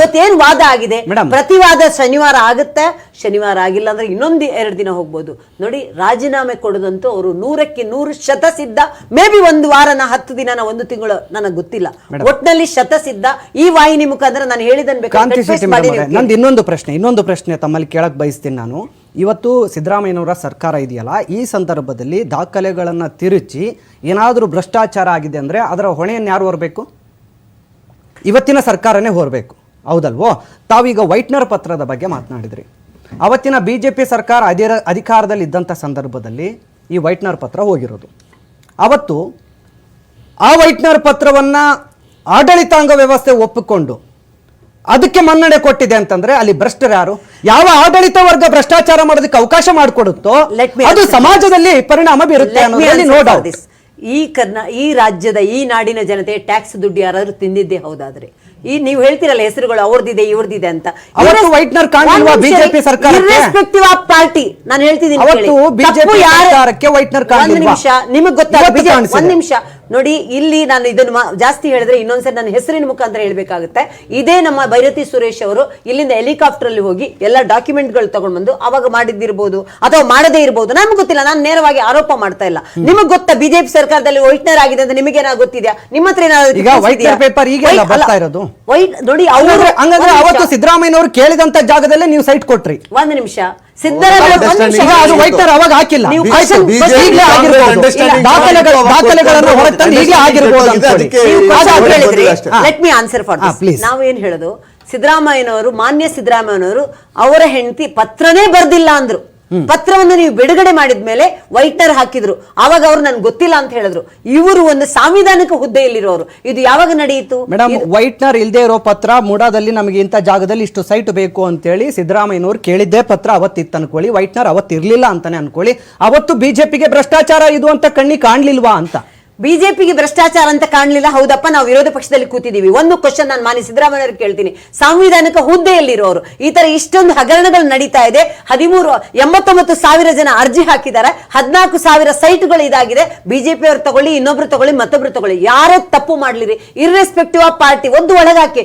ಇವತ್ತೇನ್ ವಾದ ಆಗಿದೆ, ಪ್ರತಿವಾದ ಶನಿವಾರ ಆಗುತ್ತೆ, ಶನಿವಾರ ಆಗಿಲ್ಲ ಅಂದ್ರೆ ಇನ್ನೊಂದು 2 ದಿನ ಹೋಗ್ಬೋದು. ನೋಡಿ, ರಾಜೀನಾಮೆ ಕೊಡೋದಂತೂ ಅವರು 100% ಸಿದ್ಧ. ಮೇ ಬಿ 1 ವಾರನ 10 ದಿನ 1 ತಿಂಗಳು ನನಗೆ ಗೊತ್ತಿಲ್ಲ, ಒಟ್ಟಿನಲ್ಲಿ ಶತಸಿದ್ಧ. ಈ ವಾಹಿನಿ ಮುಖಾಂತರ ನಾನು ಹೇಳಿದನ್ ನಂದು ಇನ್ನೊಂದು ಪ್ರಶ್ನೆ ತಮ್ಮಲ್ಲಿ ಕೇಳಕ್ ಬಯಸ್ತೀನಿ ನಾನು. ಇವತ್ತು ಸಿದ್ದರಾಮಯ್ಯನವರ ಸರ್ಕಾರ ಇದೆಯಲ್ಲ, ಈ ಸಂದರ್ಭದಲ್ಲಿ ದಾಖಲೆಗಳನ್ನು ತಿರುಚಿ ಏನಾದರೂ ಭ್ರಷ್ಟಾಚಾರ ಆಗಿದೆ ಅಂದರೆ ಅದರ ಹೊಣೆಯನ್ನು ಯಾರು ಹೊರಬೇಕು? ಇವತ್ತಿನ ಸರ್ಕಾರನೇ ಹೊರಬೇಕು, ಹೌದಲ್ವೋ? ತಾವೀಗ ವೈಟ್ನರ್ ಪತ್ರದ ಬಗ್ಗೆ ಮಾತನಾಡಿದ್ರಿ. ಅವತ್ತಿನ BJP ಸರ್ಕಾರ ಅಧಿಕಾರದಲ್ಲಿ ಇದ್ದಂಥ ಸಂದರ್ಭದಲ್ಲಿ ಈ ವೈಟ್ನರ್ ಪತ್ರ ಹೋಗಿರೋದು. ಅವತ್ತು ಆ ವೈಟ್ನರ್ ಪತ್ರವನ್ನು ಆಡಳಿತಾಂಗ ವ್ಯವಸ್ಥೆ ಒಪ್ಪಿಕೊಂಡು ಅದಕ್ಕೆ ಮನ್ನಣೆ ಕೊಟ್ಟಿದೆ ಅಂತಂದ್ರೆ ಅಲ್ಲಿ ಭ್ರಷ್ಟರು ಯಾರು? ಯಾವ ಆಡಳಿತ ವರ್ಗ ಭ್ರಷ್ಟಾಚಾರ ಮಾಡೋದಕ್ಕೆ ಅವಕಾಶ ಮಾಡಿಕೊಡುತ್ತೋ ಅದು ಸಮಾಜದಲ್ಲಿ ಪರಿಣಾಮ ಬೀರುತ್ತೆ ಅನ್ನೋದ್ರಲ್ಲಿ ನೋ ಡೌಟ್. ಈ ರಾಜ್ಯದ ಈ ನಾಡಿನ ಜನತೆ ಟ್ಯಾಕ್ಸ್ ದುಡ್ಡು ಯಾರಾದ್ರೂ ತಿಂದಿದ್ದೇ ಹೌದಾದ್ರೆ, ಈ ನೀವು ಹೇಳ್ತಿರಲ್ಲ ಹೆಸರುಗಳು ಅವ್ರದಿದೆ ಇವ್ರದಿದೆ ಅಂತ, ವೈಟ್ನರ್ ಕಾಣಿಲ್ವಾ ಬಿಜೆಪಿ ಸರ್ಕಾರ? ಇರ್ರೆಸ್ಪೆಕ್ಟಿವ್ ಆಫ್ ಪಾರ್ಟಿ ನಾನು ಹೇಳ್ತಿದ್ದೀನಿ. ಒಂದು ನಿಮಿಷ, ನಿಮಗೆ ಗೊತ್ತಾಗ ಒಂದ್ ನಿಮಿಷ ನೋಡಿ, ಇಲ್ಲಿ ನಾನು ಇದನ್ನು ಜಾಸ್ತಿ ಹೇಳಿದ್ರೆ ಇನ್ನೊಂದ್ಸರಿ ನನ್ನ ಹೆಸರಿನ ಮುಖಾಂತರ ಹೇಳ್ಬೇಕಾಗುತ್ತೆ. ಇದೇ ನಮ್ಮ ಭೈರತಿ ಸುರೇಶ್ ಅವರು ಇಲ್ಲಿಂದ ಹೆಲಿಕಾಪ್ಟರ್ ಅಲ್ಲಿ ಹೋಗಿ ಎಲ್ಲ ಡಾಕ್ಯುಮೆಂಟ್ಗಳು ತಗೊಂಡ್ ಬಂದು ಅವಾಗ ಮಾಡಿದ್ದಿರ್ಬೋದು ಅಥವಾ ಮಾಡದೇ ಇರಬಹುದು, ನಮ್ಗೆ ಗೊತ್ತಿಲ್ಲ. ನಾನು ನೇರವಾಗಿ ಆರೋಪ ಮಾಡ್ತಾ ಇಲ್ಲ. ನಿಮಗ್ ಗೊತ್ತಾ ಬಿಜೆಪಿ ಸರ್ಕಾರದಲ್ಲಿ ವೈಟ್ನರ್ ಆಗಿದೆ ಅಂತ? ನಿಮಗೇನೋ ಗೊತ್ತಿದ್ಯಾ? ನಿಮ್ಮ ಹತ್ರ ಇರೋದು ನೋಡಿ. ಅವತ್ತು ಸಿದ್ದರಾಮಯ್ಯನವರು ಕೇಳಿದಂತ ಜಾಗದಲ್ಲೇ ನೀವು ಸೈಟ್ ಕೊಟ್ರಿ. ಒಂದು ನಿಮಿಷ, ಸಿದ್ದರಾಮಯ್ಯ ಅವಾಗ ಹಾಕಿಲ್ಲ, ದಾಖಲೆಗಳನ್ನು ಹೊರತಂದು ಈಗಲೇ ಆಗಿರಬಹುದು. Let me answer for this. ನಾವು ಏನ್ ಹೇಳೋದು, ಸಿದ್ದರಾಮಯ್ಯನವರು, ಮಾನ್ಯ ಸಿದ್ದರಾಮಯ್ಯನವರು ಅವರ ಹೆಂಡತಿ ಪತ್ರನೇ ಬರ್ದಿಲ್ಲ ಅಂದ್ರು. ಪತ್ರವನ್ನು ನೀವು ಬಿಡುಗಡೆ ಮಾಡಿದ್ಮೇಲೆ ವೈಟ್ನರ್ ಹಾಕಿದ್ರು. ಆವಾಗ ಅವ್ರು ನನ್ಗೆ ಗೊತ್ತಿಲ್ಲ ಅಂತ ಹೇಳಿದ್ರು. ಇವರು ಒಂದು ಸಾಂವಿಧಾನಿಕ ಹುದ್ದೆಯಲ್ಲಿರೋರು. ಇದು ಯಾವಾಗ ನಡೆಯಿತು ಮೇಡಮ್? ವೈಟ್ನರ್ ಇಲ್ಲದೆ ಇರೋ ಪತ್ರ ಮೂಡಾದಲ್ಲಿ ನಮಗೆ ಇಂಥ ಜಾಗದಲ್ಲಿ ಇಷ್ಟು ಸೈಟ್ ಬೇಕು ಅಂತೇಳಿ ಸಿದ್ದರಾಮಯ್ಯನವರು ಕೇಳಿದ್ದೇ ಪತ್ರ ಅವತ್ತಿತ್ತು ಅನ್ಕೊಳ್ಳಿ. ವೈಟ್ನರ್ ಅವತ್ತಿರ್ಲಿಲ್ಲ ಅಂತಾನೆ ಅನ್ಕೊಳ್ಳಿ. ಅವತ್ತು ಬಿಜೆಪಿಗೆ ಭ್ರಷ್ಟಾಚಾರ ಇದು ಅಂತ ಕಣ್ಣಿಗೆ ಕಾಣ್ಲಿಲ್ವಾ ಅಂತ? ಬಿಜೆಪಿಗೆ ಭ್ರಷ್ಟಾಚಾರ ಅಂತ ಕಾಣಲಿಲ್ಲ, ಹೌದಪ್ಪ, ನಾವು ವಿರೋಧ ಪಕ್ಷದಲ್ಲಿ ಕೂತಿದ್ದೀವಿ. ಒಂದು ಕ್ವಶನ್ ನಾನು ಮಾನ್ಯ ಸಿದ್ದರಾಮಯ್ಯ ಕೇಳ್ತೀನಿ. ಸಾಂವಿಧಾನಿಕ ಹುದ್ದೆಯಲ್ಲಿರೋರು ಈ ತರ ಇಷ್ಟೊಂದು ಹಗರಣಗಳು ನಡೀತಾ ಇದೆ. 89,000 ಜನ ಅರ್ಜಿ ಹಾಕಿದ್ದಾರೆ. 14,000 ಸೈಟ್ಗಳು ಇದಾಗಿದೆ. ಬಿಜೆಪಿ ಅವರು ತಗೊಳ್ಳಿ, ಇನ್ನೊಬ್ರು ತಗೊಳ್ಳಿ, ಮತ್ತೊಬ್ರು ತಗೊಳ್ಳಿ, ಯಾರೋ ತಪ್ಪು ಮಾಡ್ಲಿರಿ, ಇರ್ರೆಸ್ಪೆಕ್ಟಿವ್ ಆಫ್ ಪಾರ್ಟಿ. ಒಂದು ಒಳಗಾಕಿ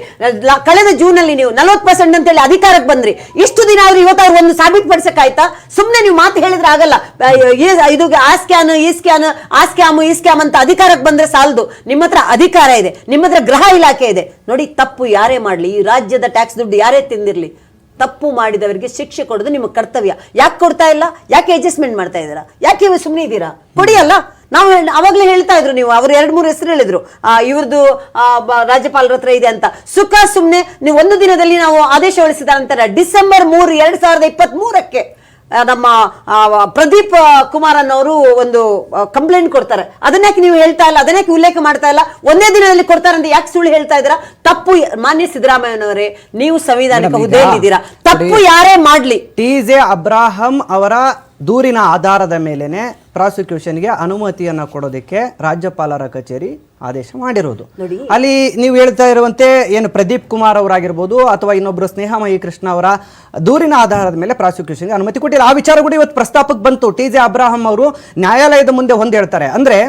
ಕಳೆದ ಜೂನ್ ಅಲ್ಲಿ ನೀವು 40% ಅಂತೇಳಿ ಅಧಿಕಾರಕ್ಕೆ ಬಂದ್ರಿ. ಇಷ್ಟು ದಿನ ಆದ್ರೂ ಇವತ್ತು ಅವ್ರು ಒಂದು ಸಾಬೀತುಪಡಿಸಕ್ಕಾಯ್ತಾ? ಸುಮ್ನೆ ನೀವು ಮಾತು ಹೇಳಿದ್ರೆ ಆಗಲ್ಲ. ಇದು ಆ ಸ್ಕ್ಯಾನ್, ಈ ಸ್ಕ್ಯಾನ್, ಆ ಸ್ಕ್ಯಾಮ್, ಈ ಸ್ಕ್ಯಾಮ್ ಅಂತ ಅಧಿಕಾರಕ್ಕೆ ಬಂದ್ರೆ ಸಾಲದು. ನಿಮ್ಮ ಹತ್ರ ಅಧಿಕಾರ ಇದೆ, ನಿಮ್ಮ ಹತ್ರ ಗೃಹ ಇಲಾಖೆ ಇದೆ. ನೋಡಿ, ತಪ್ಪು ಯಾರೇ ಮಾಡ್ಲಿ, ಈ ರಾಜ್ಯದ ಟ್ಯಾಕ್ಸ್ ದುಡ್ಡು ಯಾರೇ ತಿಂದಿರ್ಲಿ, ತಪ್ಪು ಮಾಡಿದವರಿಗೆ ಶಿಕ್ಷೆ ಕೊಡೋದು ನಿಮ್ಮ ಕರ್ತವ್ಯ. ಯಾಕೆ ಕೊಡ್ತಾ ಇಲ್ಲ? ಯಾಕೆ ಅಡ್ಜಸ್ಟ್ಮೆಂಟ್ ಮಾಡ್ತಾ ಇದ್ದೀರಾ? ಯಾಕೆ ಸುಮ್ಮನೆ ಇದ್ದೀರಾ? ಕೊಡಿಯಲ್ಲ. ನಾವು ಅವಾಗಲೇ ಹೇಳ್ತಾ ಇದ್ರು, ನೀವು ಅವ್ರು 2-3 ಹೆಸರು ಹೇಳಿದ್ರು, ಇವ್ರದ್ದು ರಾಜ್ಯಪಾಲರ ಹತ್ರ ಇದೆ ಅಂತ. ಸುಖ ಸುಮ್ಮನೆ ನೀವು ಒಂದು ದಿನದಲ್ಲಿ ನಾವು ಆದೇಶ ಹೊರಡಿಸಿದ ನಂತರ ಡಿಸೆಂಬರ್ 3, 2023ಕ್ಕೆ ನಮ್ಮ ಪ್ರದೀಪ್ ಕುಮಾರ್ ಅನ್ನೋರು ಒಂದು ಕಂಪ್ಲೇಂಟ್ ಕೊಡ್ತಾರೆ. ಅದನ್ಯಾಕೆ ನೀವು ಹೇಳ್ತಾ ಇಲ್ಲ? ಅದನ್ಯಾಕೆ ಉಲ್ಲೇಖ ಮಾಡ್ತಾ ಇಲ್ಲ? ಒಂದೇ ದಿನದಲ್ಲಿ ಕೊಡ್ತಾರೆ ಅಂತ ಯಾಕೆ ಸುಳ್ಳು ಹೇಳ್ತಾ ಇದ್ದೀರಾ? ತಪ್ಪು ಮಾನ್ಯ ಸಿದ್ದರಾಮಯ್ಯನವರೇ, ನೀವು ಸಂವಿಧಾನಿಕ ಹುದ್ದೆಯಲ್ಲಿದ್ದೀರಾ. ತಪ್ಪು ಯಾರೇ ಮಾಡ್ಲಿ, TJ ಅಬ್ರಾಹಂ ಅವರ ದೂರಿನ ಆಧಾರದ ಮೇಲೆನೆ ಪ್ರಾಸಿಕ್ಯೂಷನ್ಗೆ ಅನುಮತಿಯನ್ನ ಕೊಡೋದಕ್ಕೆ ರಾಜ್ಯಪಾಲರ ಕಚೇರಿ ಆದೇಶ ಮಾಡಿರೋದು. ಅಲ್ಲಿ ನೀವು ಹೇಳ್ತಾ ಇರುವಂತೆ ಏನು ಪ್ರದೀಪ್ ಕುಮಾರ್ ಅವರಾಗಿರ್ಬೋದು ಅಥವಾ ಇನ್ನೊಬ್ರು ಸ್ನೇಹಮಯಿ ಕೃಷ್ಣ ಅವರ ದೂರಿನ ಆಧಾರದ ಮೇಲೆ ಪ್ರಾಸಿಕ್ಯೂಷನ್ಗೆ ಅನುಮತಿ ಕೊಟ್ಟಿಲ್ಲ. ಆ ವಿಚಾರ ಕೂಡ ಇವತ್ತು ಪ್ರಸ್ತಾಪಕ್ಕೆ ಬಂತು. TJ ಅಬ್ರಾಹಂ ಅವರು ನ್ಯಾಯಾಲಯದ ಮುಂದೆ ಒಂದು ಹೇಳ್ತಾರೆ, ಅಂದ್ರೆ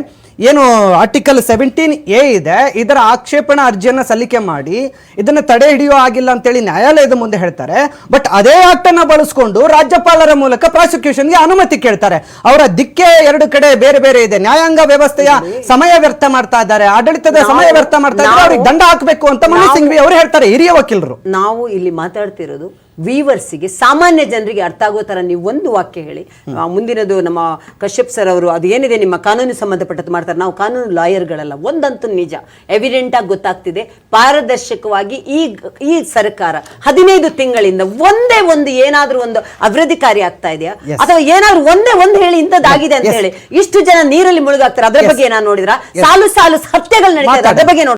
ಏನು ಆರ್ಟಿಕಲ್ 17A ಇದೆ, ಇದರ ಆಕ್ಷೇಪಣಾ ಅರ್ಜಿಯನ್ನ ಸಲ್ಲಿಕೆ ಮಾಡಿ ಇದನ್ನ ತಡೆ ಹಿಡಿಯೋ ಆಗಿಲ್ಲ ಅಂತೇಳಿ ನ್ಯಾಯಾಲಯದ ಮುಂದೆ ಹೇಳ್ತಾರೆ. ಬಟ್ ಅದೇ ಆಕ್ಟ್ ಅನ್ನ ಬಳಸ್ಕೊಂಡು ರಾಜ್ಯಪಾಲರ ಮೂಲಕ ಪ್ರಾಸಿಕ್ಯೂಷನ್ಗೆ ಅನುಮತಿ ಕೇಳ್ತಾರೆ. ಅವರ ದಿಕ್ಕೆ 2 ಕಡೆ ಬೇರೆ ಬೇರೆ ಇದೆ. ನ್ಯಾಯಾಂಗ ವ್ಯವಸ್ಥೆಯ ಸಮಯ ವ್ಯರ್ಥ ಮಾಡ್ತಾ ಇದ್ದಾರೆ, ಆಡಳಿತದ ಸಮಯ ವ್ಯರ್ಥ ಮಾಡ್ತಾ ಇದ್ದಾರೆ, ಅವ್ರಿಗೆ ದಂಡ ಹಾಕಬೇಕು ಅಂತ ಮನೋಜ್ ಸಿಂಘ್ವಿ ಅವರು ಹೇಳ್ತಾರೆ, ಹಿರಿಯ ವಕೀಲರು. ನಾವು ಇಲ್ಲಿ ಮಾತಾಡ್ತಿರೋದು ವೀವರ್ಸಿಗೆ, ಸಾಮಾನ್ಯ ಜನರಿಗೆ ಅರ್ಥ ಆಗೋ ತರ ನೀವು ಒಂದು ವಾಕ್ಯ ಹೇಳಿ. ಮುಂದಿನದು ನಮ್ಮ ಕಶ್ಯಪ್ ಸರ್ ಅವರು ಅದು ಏನಿದೆ ನಿಮ್ಮ ಕಾನೂನು ಸಂಬಂಧಪಟ್ಟದ್ದು ಮಾಡ್ತಾರೆ. ನಾವು ಕಾನೂನು ಲಾಯರ್ಗಳಲ್ಲ. ಒಂದಂತೂ ನಿಜ, ಎವಿಡೆಂಟ್ ಆಗಿ ಗೊತ್ತಾಗ್ತಿದೆ, ಪಾರದರ್ಶಕವಾಗಿ ಈ ಸರ್ಕಾರ 15 ತಿಂಗಳಿಂದ ಒಂದೇ ಒಂದು ಏನಾದ್ರೂ ಒಂದು ಅಭಿವೃದ್ಧಿ ಕಾರ್ಯ ಆಗ್ತಾ ಇದೆಯಾ? ಅಥವಾ ಏನಾದ್ರು ಒಂದೇ ಹೇಳಿ ಇಂಥದ್ದಾಗಿದೆ ಅಂತ ಹೇಳಿ ಇಷ್ಟು ಜನ ನೀರಲ್ಲಿ ಮುಳುಗಾಗ್ತಾರೆ. ಅದ್ರ ಬಗ್ಗೆ ನಾನು ನೋಡಿದ್ರ ಸಾಲು ಹತ್ಯೆಗಳು ನಡೀತಾ ಇದೆ, ಅದ್ರ ಬಗ್ಗೆ ನೋಡಿ.